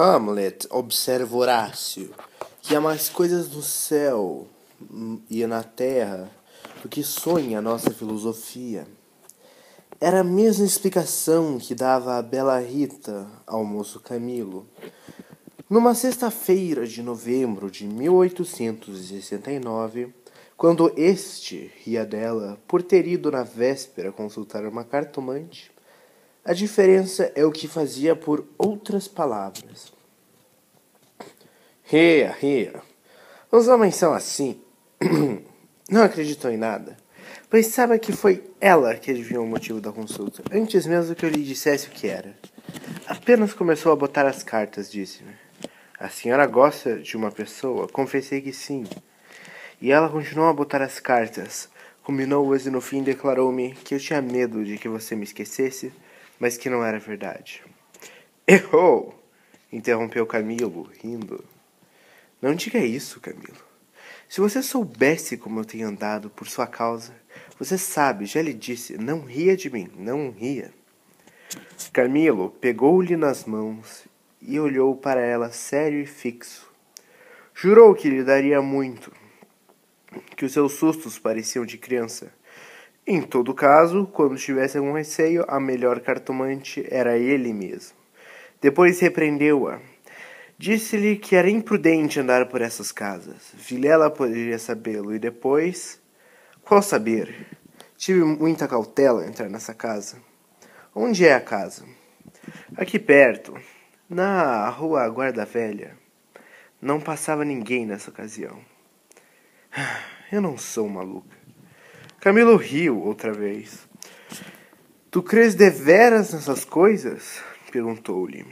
Hamlet observa Horácio, que há mais coisas no céu e na terra do que sonha a nossa filosofia. Era a mesma explicação que dava a bela Rita ao moço Camilo. Numa sexta-feira de novembro de 1869, quando este ria dela por ter ido na véspera consultar uma cartomante, a diferença é o que fazia por outras palavras. Ria, ria. Os homens são assim. Não acreditam em nada. Pois sabe que foi ela que adivinhou o motivo da consulta, antes mesmo que eu lhe dissesse o que era. Apenas começou a botar as cartas, disse-me. A senhora gosta de uma pessoa? Confessei que sim. E ela continuou a botar as cartas. Combinou-as e no fim declarou-me que eu tinha medo de que você me esquecesse, mas que não era verdade. Errou! Interrompeu Camilo, rindo. Não diga isso, Camilo. Se você soubesse como eu tenho andado por sua causa, você sabe, já lhe disse, não ria de mim, não ria. Camilo pegou-lhe nas mãos e olhou para ela sério e fixo. Jurou que lhe daria muito, que os seus sustos pareciam de criança. Em todo caso, quando tivesse algum receio, a melhor cartomante era ele mesmo. Depois repreendeu-a. Disse-lhe que era imprudente andar por essas casas. Vilela poderia sabê-lo e depois... Qual saber? Tive muita cautela em entrar nessa casa. Onde é a casa? Aqui perto, na rua Guarda Velha. Não passava ninguém nessa ocasião. Eu não sou maluca. Camilo riu outra vez. Tu crês deveras nessas coisas? Perguntou-lhe.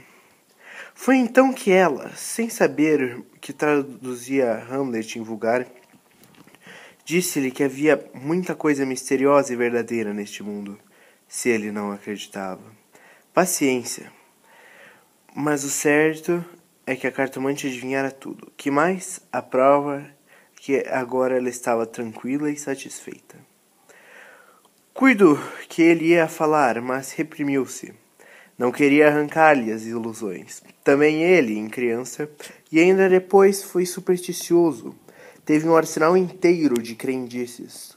Foi então que ela, sem saber que traduzia Hamlet em vulgar, disse-lhe que havia muita coisa misteriosa e verdadeira neste mundo, se ele não acreditava. Paciência. Mas o certo é que a cartomante adivinhara tudo. Que mais? A prova que agora ela estava tranquila e satisfeita. Cuido que ele ia falar, mas reprimiu-se. Não queria arrancar-lhe as ilusões. Também ele, em criança, e ainda depois foi supersticioso. Teve um arsenal inteiro de crendices,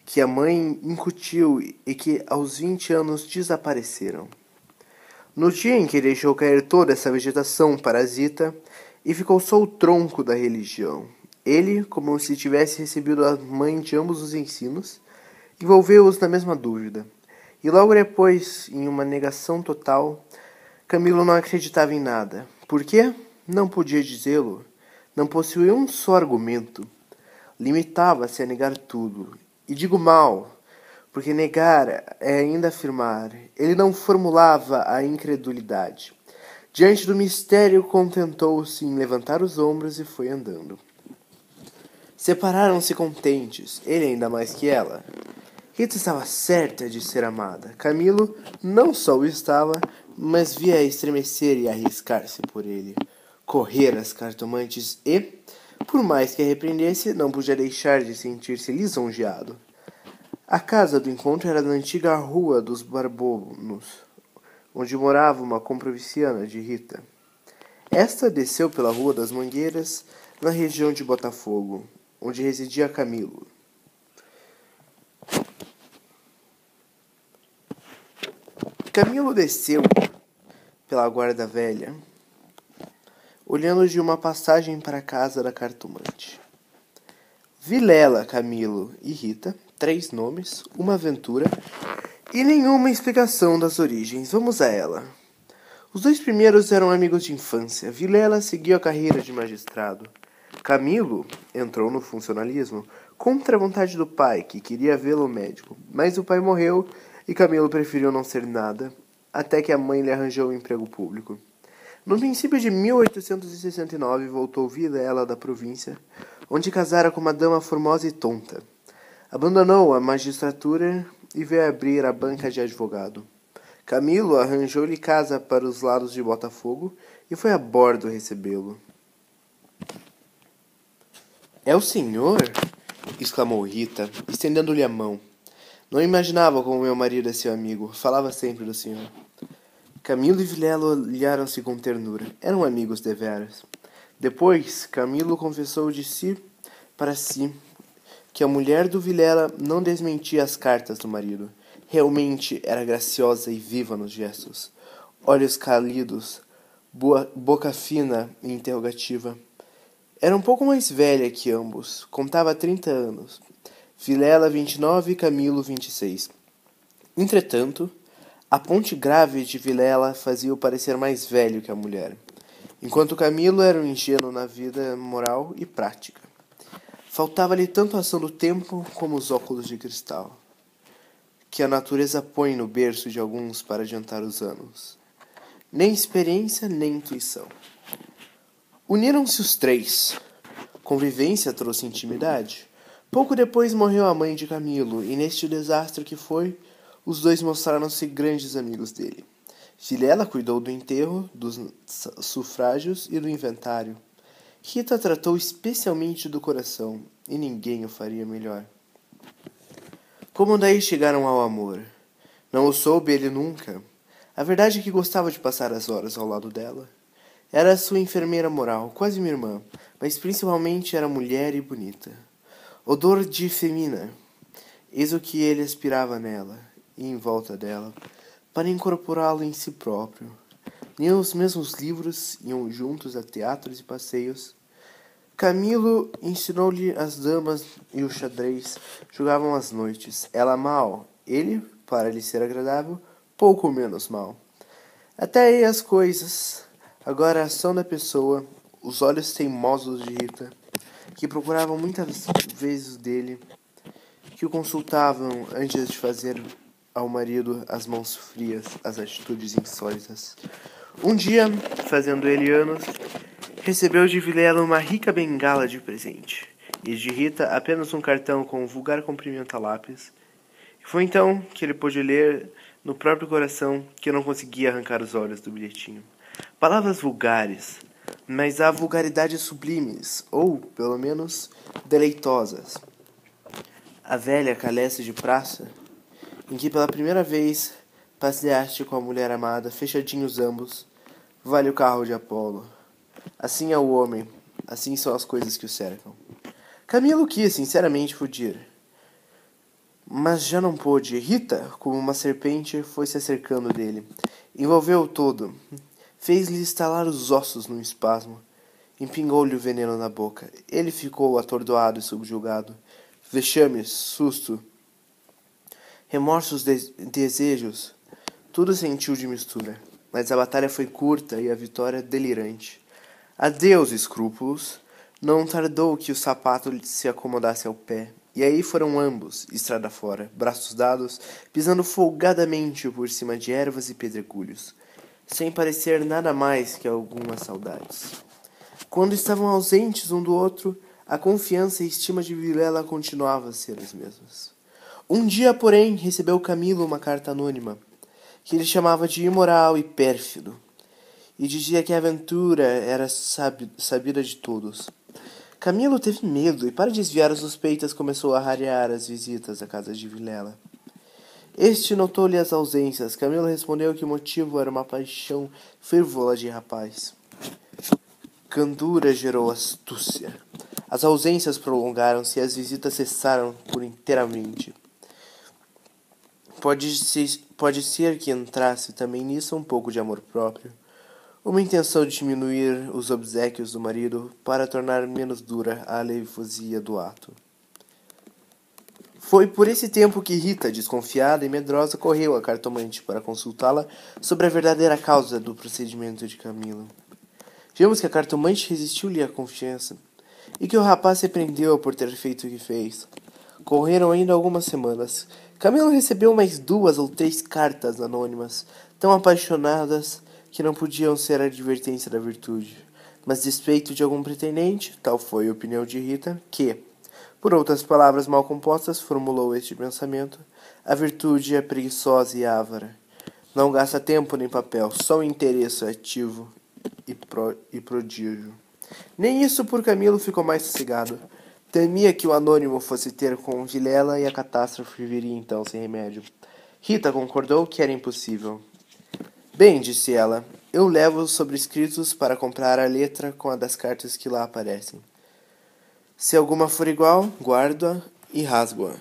que a mãe incutiu e que aos 20 anos desapareceram. No dia em que deixou cair toda essa vegetação parasita, e ficou só o tronco da religião, ele, como se tivesse recebido a mãe de ambos os ensinos, envolveu-os na mesma dúvida. E logo depois, em uma negação total, Camilo não acreditava em nada. Por quê? Não podia dizê-lo. Não possuía um só argumento. Limitava-se a negar tudo. E digo mal, porque negar é ainda afirmar. Ele não formulava a incredulidade. Diante do mistério, contentou-se em levantar os ombros e foi andando. Separaram-se contentes, ele ainda mais que ela. Rita estava certa de ser amada. Camilo não só o estava, mas via estremecer e arriscar-se por ele. Correr às cartomantes e, por mais que a repreendesse, não podia deixar de sentir-se lisonjeado. A casa do encontro era na antiga Rua dos Barbonos, onde morava uma comprovinciana de Rita. Esta desceu pela Rua das Mangueiras, na região de Botafogo, onde residia Camilo. Camilo desceu pela Guarda Velha, olhando de uma passagem para a casa da cartomante. Vilela, Camilo e Rita, 3 nomes, uma aventura e nenhuma explicação das origens. Vamos a ela. Os 2 primeiros eram amigos de infância. Vilela seguiu a carreira de magistrado. Camilo entrou no funcionalismo contra a vontade do pai, que queria vê-lo médico, mas o pai morreu e Camilo preferiu não ser nada, até que a mãe lhe arranjou um emprego público. No princípio de 1869, voltou Vilela da província, onde casara com uma dama formosa e tonta. Abandonou a magistratura e veio abrir a banca de advogado. Camilo arranjou-lhe casa para os lados de Botafogo e foi a bordo recebê-lo. É o senhor? Exclamou Rita, estendendo-lhe a mão. Não imaginava como meu marido é seu amigo. Falava sempre do senhor. Camilo e Vilela olharam-se com ternura. Eram amigos deveras. Depois, Camilo confessou de si para si que a mulher do Vilela não desmentia as cartas do marido. Realmente era graciosa e viva nos gestos. Olhos cálidos, boca fina e interrogativa. Era um pouco mais velha que ambos. Contava 30 anos. Vilela, 29 e Camilo, 26. Entretanto, a ponte grave de Vilela fazia-o parecer mais velho que a mulher, enquanto Camilo era um ingênuo na vida moral e prática. Faltava-lhe tanto a ação do tempo como os óculos de cristal, que a natureza põe no berço de alguns para adiantar os anos. Nem experiência, nem intuição. Uniram-se os três. Convivência trouxe intimidade. Pouco depois morreu a mãe de Camilo, e neste desastre que foi, os dois mostraram-se grandes amigos dele. Vilela cuidou do enterro, dos sufrágios e do inventário. Rita tratou especialmente do coração, e ninguém o faria melhor. Como daí chegaram ao amor? Não o soube ele nunca. A verdade é que gostava de passar as horas ao lado dela. Era sua enfermeira moral, quase uma irmã, mas principalmente era mulher e bonita. Odor de femina, eis o que ele aspirava nela e em volta dela, para incorporá-lo em si próprio. Liam os mesmos livros, iam juntos a teatros e passeios. Camilo ensinou-lhe as damas e o xadrez, jogavam às noites. Ela mal, ele, para lhe ser agradável, pouco menos mal. Até aí as coisas. Agora a ação da pessoa, os olhos teimosos de Rita, que procuravam muitas vezes dele, que o consultavam antes de fazer ao marido as mãos frias, as atitudes insólitas. Um dia, fazendo ele anos, recebeu de Vilela uma rica bengala de presente, e de Rita apenas um cartão com um vulgar cumprimento a lápis. E foi então que ele pôde ler no próprio coração que não conseguia arrancar os olhos do bilhetinho. Palavras vulgares, mas há vulgaridades sublimes, ou, pelo menos, deleitosas. A velha calece de praça, em que pela primeira vez passeaste com a mulher amada, fechadinhos ambos, vale o carro de Apolo. Assim é o homem, assim são as coisas que o cercam. Camilo quis, sinceramente, fugir, mas já não pôde. Rita, como uma serpente, foi se acercando dele. Envolveu-o todo, fez-lhe estalar os ossos num espasmo, empingou-lhe o veneno na boca. Ele ficou atordoado e subjugado. Vexames, susto, remorsos, desejos, tudo sentiu de mistura. Mas a batalha foi curta e a vitória delirante. Adeus, escrúpulos. Não tardou que o sapato se acomodasse ao pé. E aí foram ambos, estrada fora, braços dados, pisando folgadamente por cima de ervas e pedregulhos, sem parecer nada mais que algumas saudades. Quando estavam ausentes um do outro, a confiança e estima de Vilela continuavam a ser as mesmas. Um dia, porém, recebeu Camilo uma carta anônima, que ele chamava de imoral e pérfido, e dizia que a aventura era sabida de todos. Camilo teve medo e, para desviar as suspeitas, começou a rarear as visitas à casa de Vilela. Este notou-lhe as ausências. Camilo respondeu que o motivo era uma paixão frívola de rapaz. Candura gerou astúcia. As ausências prolongaram-se e as visitas cessaram por inteiramente. Pode ser que entrasse também nisso um pouco de amor próprio, uma intenção de diminuir os obséquios do marido para tornar menos dura a aleivosia do ato. Foi por esse tempo que Rita, desconfiada e medrosa, correu à cartomante para consultá-la sobre a verdadeira causa do procedimento de Camilo. Vimos que a cartomante resistiu-lhe à confiança e que o rapaz se repreendeu por ter feito o que fez. Correram ainda algumas semanas. Camilo recebeu mais 2 ou 3 cartas anônimas, tão apaixonadas que não podiam ser a advertência da virtude, mas despeito de algum pretendente, tal foi a opinião de Rita, que, por outras palavras mal compostas, formulou este pensamento: a virtude é preguiçosa e avara. Não gasta tempo nem papel, só o interesse ativo e prodígio. Nem isso por Camilo ficou mais sossegado. Temia que o anônimo fosse ter com Vilela e a catástrofe viria então sem remédio. Rita concordou que era impossível. Bem, disse ela, eu levo os sobrescritos para comparar a letra com a das cartas que lá aparecem. Se alguma for igual, guardo-a e rasgo-a.